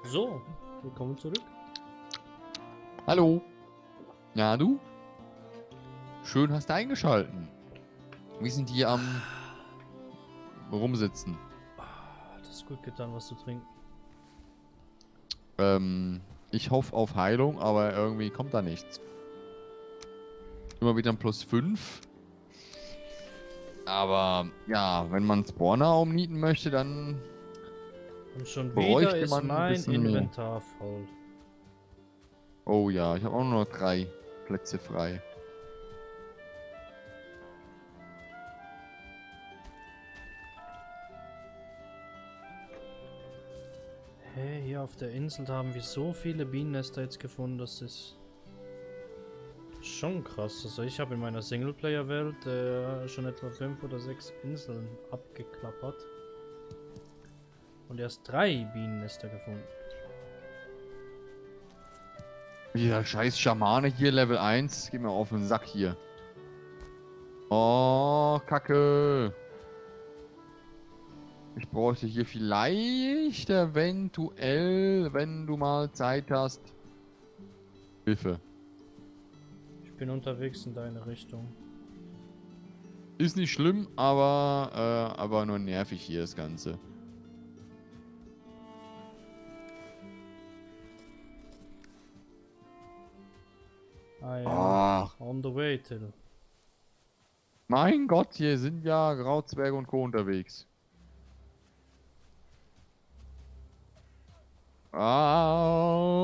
So, willkommen zurück. Hallo. Ja, du? Schön hast du eingeschalten. Wir sind hier am Rumsitzen. Hat es gut getan, was zu trinken. Ich hoffe auf Heilung, aber irgendwie kommt da nichts. Immer wieder ein +5. Aber ja, wenn man Spawner umnieten möchte, dann Und schon wieder bräuchte ist man ein mein bisschen mehr. Inventar voll. Oh ja, ich habe auch nur noch 3 Plätze frei. Hey, hier auf der Insel da haben wir so viele Bienennester jetzt gefunden, das ist schon krass. Also ich habe in meiner Singleplayer-Welt schon etwa 5 oder 6 Inseln abgeklappert. Und erst 3 Bienennester gefunden. Dieser scheiß Schamane hier, Level 1. Geht mir auf den Sack hier. Oh, Kacke. Ich bräuchte hier vielleicht eventuell, wenn du mal Zeit hast, Hilfe. Ich bin unterwegs in deine Richtung. Ist nicht schlimm, aber nur nervig hier das Ganze. I am Ach, on the way, Till. mein Gott, hier sind ja Grauzwerge und Co. unterwegs. Au.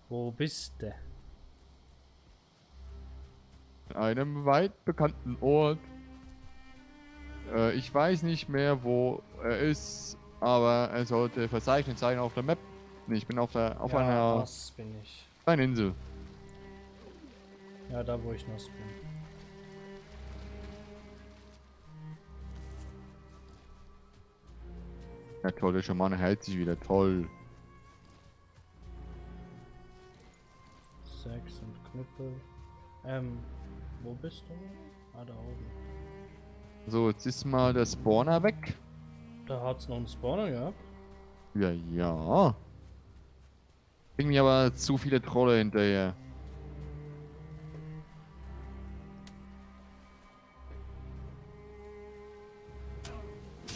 Wo bist du? In einem weit bekannten Ort. Ich weiß nicht mehr, wo er ist, aber er sollte verzeichnet sein auf der Map. Nee, ich bin auf Ja, einer nass bin ich. kleinen Insel. Ja, da wo ich nass bin. Ja, toll, der Schamane hält sich wieder. Toll. 6 und Knüppel. Wo bist du? Ah, da oben. So, jetzt ist mal der Spawner weg. Da hat's noch einen Spawner gehabt. Ja, ja. Bringen mir aber zu viele Trolle hinterher.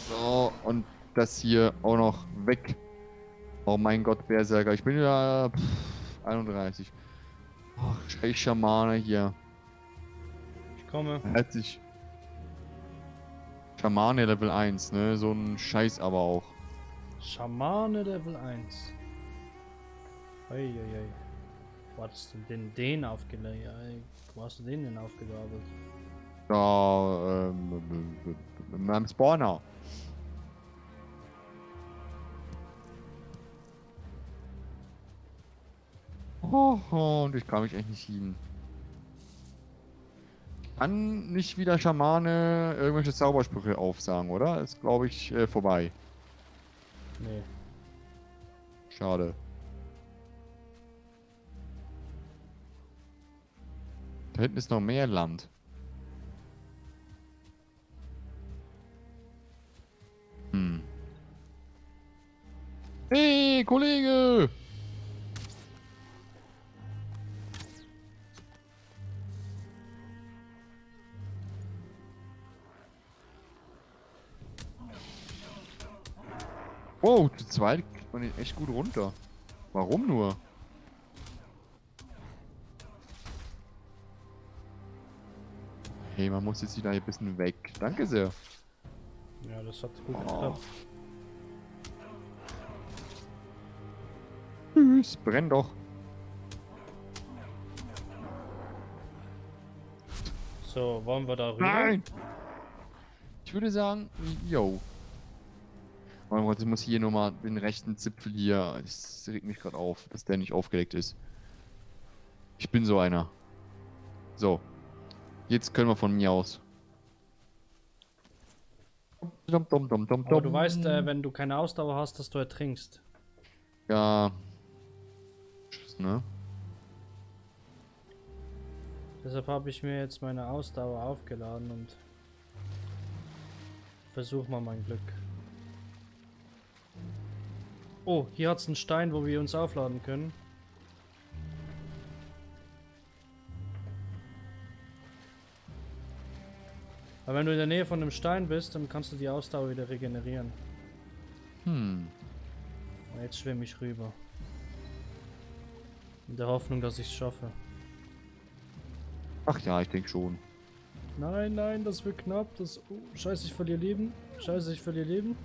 So, und das hier auch noch weg. Oh mein Gott, Berserker. Ich bin ja 31. Ach, scheiß Schamane hier. Ich komme. Hält sich. Schamane Level 1, ne? So ein Scheiß aber auch. Schamane Level 1. Eieiei. Wo hast du denn den aufgelegt? Wo hast du den denn aufgegabelt? Da, mit meinem Spawner. Oh, und ich kann mich echt nicht hin. Kann nicht wieder Schamane irgendwelche Zaubersprüche aufsagen, oder? Ist, glaube ich, vorbei. Nee. Schade. Da hinten ist noch mehr Land. Hm. Hey, Kollege! Wow, zu zweit kriegt man den echt gut runter. Warum nur? Hey, man muss jetzt wieder ein bisschen weg. Danke sehr. Ja, das hat gut Oh. geklappt. Tschüss, brenn doch. So, wollen wir da rüber? Nein! Ich würde sagen, yo. Mein Gott, ich muss hier nochmal den rechten Zipfel hier. Das regt mich gerade auf, dass der nicht aufgedeckt ist. Ich bin so einer. So. Jetzt können wir von mir aus. Dum, dum, dum, dum, Aber du dum. weißt, wenn du keine Ausdauer hast, dass du ertrinkst. Ja. Tschüss, ne? Deshalb habe ich mir jetzt meine Ausdauer aufgeladen und versuch mal mein Glück. Oh, hier hat's einen Stein, wo wir uns aufladen können. Aber wenn du in der Nähe von einem Stein bist, dann kannst du die Ausdauer wieder regenerieren. Hm. Und jetzt schwimme ich rüber. In der Hoffnung, dass ich es schaffe. Ach ja, ich denke schon. Nein, nein, das wird knapp. Das. Oh, scheiße, ich verliere Leben. Scheiße, ich verliere Leben.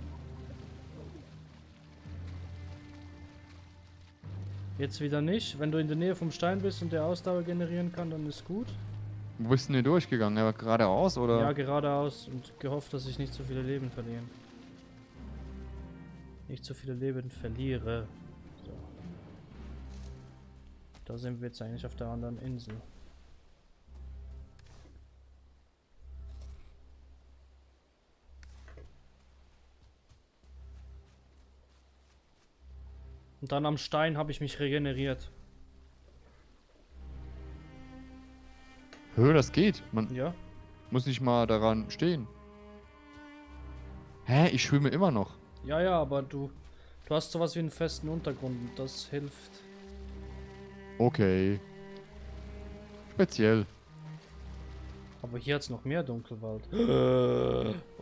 Jetzt wieder nicht. Wenn du in der Nähe vom Stein bist und der Ausdauer generieren kann, dann ist gut. Wo bist du denn hier durchgegangen? Aber geradeaus oder? Ja, geradeaus und gehofft, dass ich nicht so viele Leben verliere. Nicht so viele Leben verliere. So. Da sind wir jetzt eigentlich auf der anderen Insel. Und dann am Stein habe ich mich regeneriert. Hör, das geht. Man Ja? muss nicht mal daran stehen. Hä? Ich schwimme immer noch. Ja, ja, aber du hast sowas wie einen festen Untergrund und das hilft. Okay. Speziell. Aber hier hat es noch mehr Dunkelwald.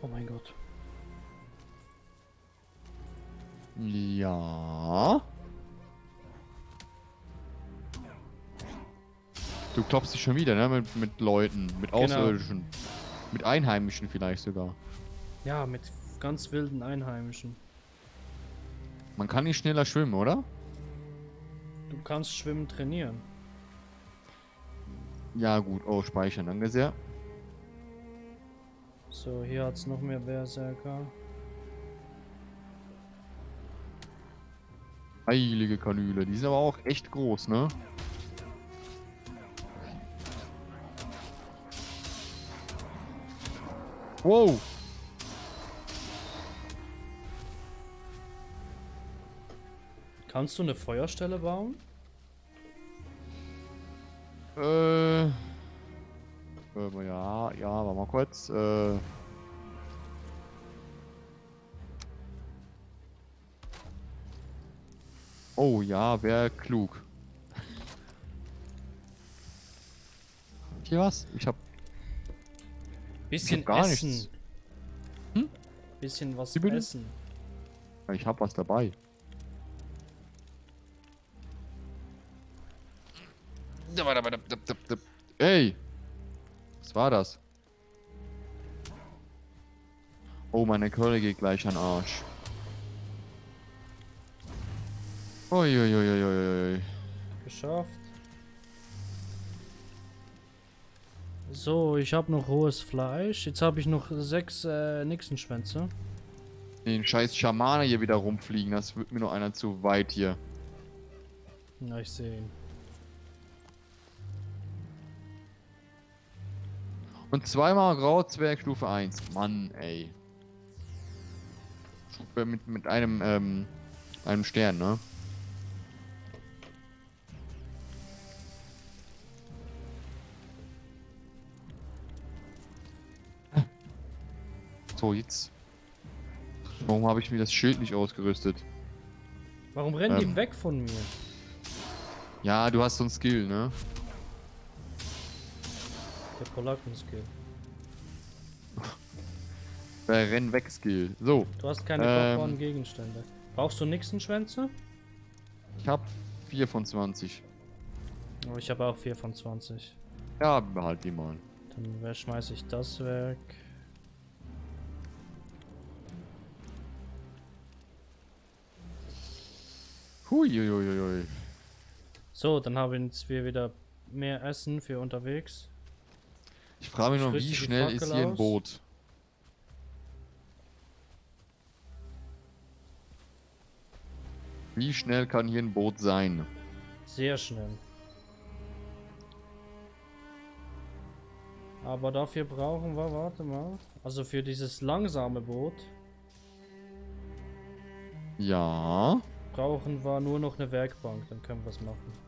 Oh mein Gott. Ja. Du klopfst dich schon wieder, ne? Mit Leuten, mit Außerirdischen. Mit Einheimischen vielleicht sogar. Ja, mit ganz wilden Einheimischen. Man kann nicht schneller schwimmen, oder? Du kannst Schwimmen trainieren. Ja gut, oh, speichern, danke sehr. So, hier hat es noch mehr Berserker. Heilige Kanüle, die sind aber auch echt groß, ne? Wow! Kannst du eine Feuerstelle bauen? Ja, ja, warte mal kurz. Oh ja, wäre klug. Hier was? Ich hab Bisschen gar essen. nichts. Hm? Bisschen was Wie bitte? essen. Ich hab was dabei. Ey! Was war das? Oh, meine Keule geht gleich an Arsch. Uiuiuiui. Geschafft. So, ich habe noch rohes Fleisch. Jetzt habe ich noch 6 Nixenschwänze. Den scheiß Schamane hier wieder rumfliegen, das wird mir nur einer zu weit hier. Na, ich sehe ihn. Und zweimal Grauzwerg Stufe 1. Mann, ey. Stufe mit einem Stern, ne? So, jetzt. Warum habe ich mir das Schild nicht ausgerüstet? Warum rennen die weg von mir? Ja, du hast so ein Skill, ne? Der Polacken-Skill. Der Renn-Weg-Skill. So. Du hast keine brauchbaren Gegenstände. Brauchst du Nixenschwänze? Ich habe 4 von 20. Oh, ich habe auch 4 von 20. Ja, behalt die mal. Dann schmeiße ich das weg. Huiuiuiui. So, dann haben wir wieder mehr Essen für unterwegs. Ich frage mich Ich nur, rüste wie die schnell ist Fackel hier ein aus. Boot? Wie schnell kann hier ein Boot sein? Sehr schnell. Aber dafür brauchen wir, warte mal. Also für dieses langsame Boot Ja. brauchen wir nur noch eine Werkbank, dann können wir es machen.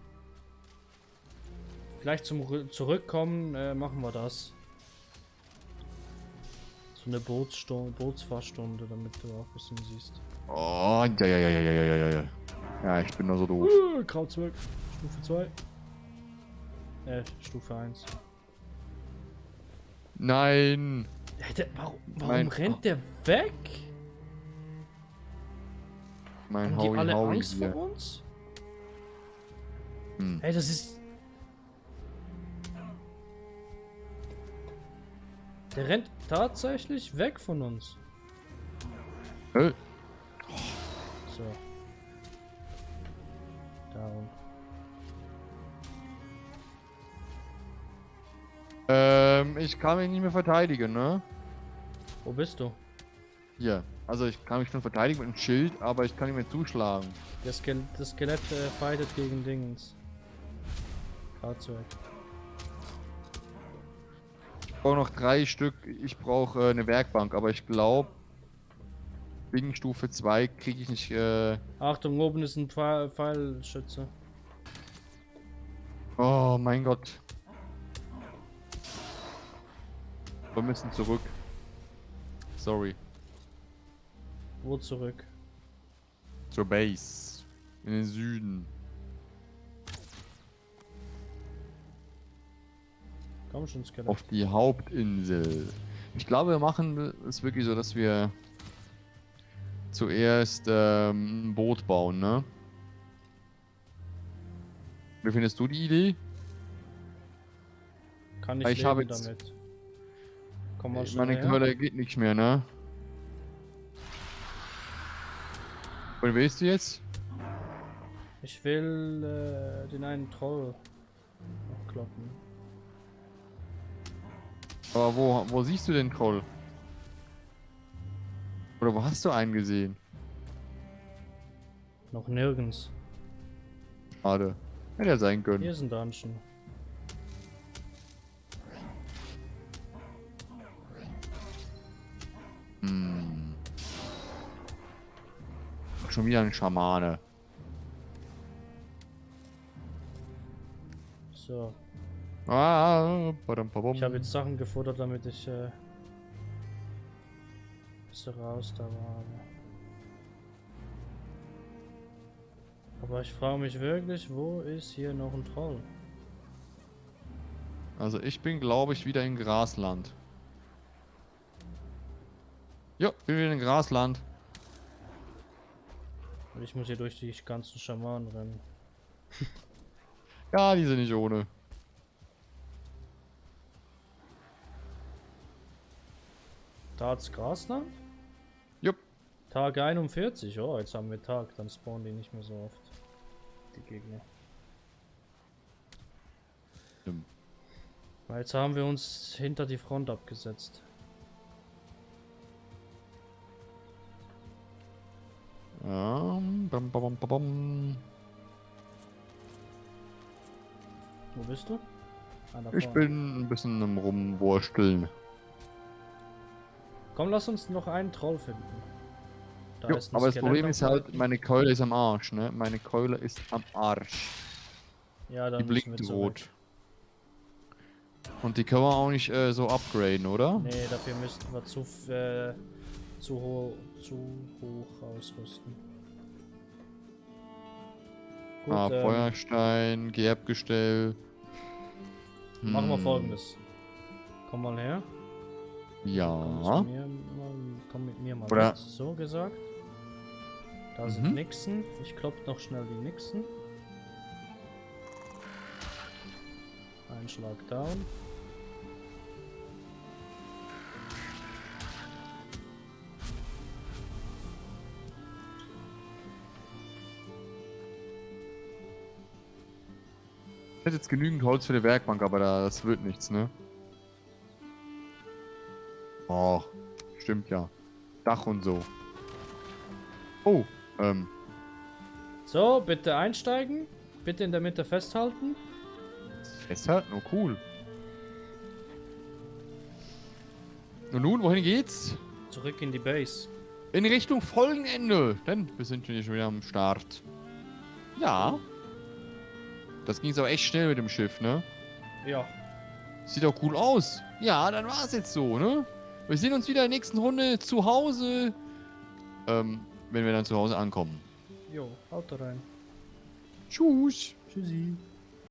Vielleicht zum Zurückkommen machen wir das. So eine Bootsfahrstunde, damit du auch ein bisschen siehst. Oh, ja. Ja, ich bin da so doof. Krautzwerg. Stufe 2. Stufe 1. Nein! Warum Mein- rennt der weg? Mein Haben die alle Howie Angst hier. vor uns? Hm. Ey, das ist... Der rennt tatsächlich weg von uns. Äh, So. Down. Ich kann mich nicht mehr verteidigen, ne? Wo bist du? Hier. Also ich kann mich schon verteidigen mit einem Schild, aber ich kann nicht mehr zuschlagen. Das Skelett fightet gegen Dingens. Fahrzeug. Ich brauche noch 3 Stück. Ich brauche eine Werkbank, aber ich glaube, wegen Stufe 2 kriege ich nicht. Achtung, oben ist ein Pfeilschütze. Oh mein Gott. Wir müssen zurück. Sorry. Wo zurück? Zur Base. In den Süden. Komm schon, Skelett. Auf die Hauptinsel. Ich glaube, wir machen es wirklich so, dass wir zuerst ein Boot bauen, ne? Wie findest du die Idee? Kann Ich ich habe leben jetzt- damit. Komm mal schnell Meine her. Keule geht nicht mehr, ne? Wohin willst du jetzt? Ich will den einen Troll noch kloppen. Aber wo siehst du den Troll? Oder wo hast du einen gesehen? Noch nirgends. Schade. Hätte er sein können. Hier ist ein Dungeon. Hm. Schon wieder ein Schamane. So. Badam, babum. Ich habe jetzt Sachen gefuttert, damit ich bisschen raus da war. Aber ich frage mich wirklich, wo ist hier noch ein Troll? Also ich bin, glaube ich, wieder in Grasland. Jo, bin wieder in Grasland. Und ich muss hier durch die ganzen Schamanen rennen. Ja, die sind nicht ohne. Da hat's Grasland? Jupp. Tag 41. Oh, jetzt haben wir Tag. Dann spawnen die nicht mehr so oft. Die Gegner. Stimmt. Weil jetzt haben wir uns hinter die Front abgesetzt. Bam, bam, bam, bam. Wo bist du? Ah, da Ich vorne. bin ein bisschen am Rumwursteln. Komm, lass uns noch einen Troll finden. Da Jo, ist ein aber das Skelett Problem am ist halt, Fighten. meine Keule ist am Arsch, ne? Meine Keule ist am Arsch. Ja, Die dann müssen wir blinkt zurück. rot. Und die können wir auch nicht so upgraden, oder? Nee, dafür müssten wir zu hoch ausrüsten. Gut, Feuerstein, Gerbgestell. machen wir Folgendes. Komm mal her. Komm, Ja. zu mir, komm mit mir mal Oder- mit, so gesagt. Da sind Mhm. Nixen. Ich klopp noch schnell die Nixen. Ein Schlag down. Ich hätte jetzt genügend Holz für die Werkbank, aber das wird nichts, ne? Oh, stimmt ja. Dach und so. Oh, So, bitte einsteigen. Bitte in der Mitte festhalten. festhalten, oh cool. Und nun, wohin geht's? Zurück in die Base. In Richtung Folgenende, denn wir sind hier schon wieder am Start. Ja. Das ging aber echt schnell mit dem Schiff, ne? Ja. Sieht auch cool aus. Ja, dann war es jetzt so, ne? Wir sehen uns wieder in der nächsten Runde zu Hause. Wenn wir dann zu Hause ankommen. Jo, haut rein. Tschüss. Tschüssi.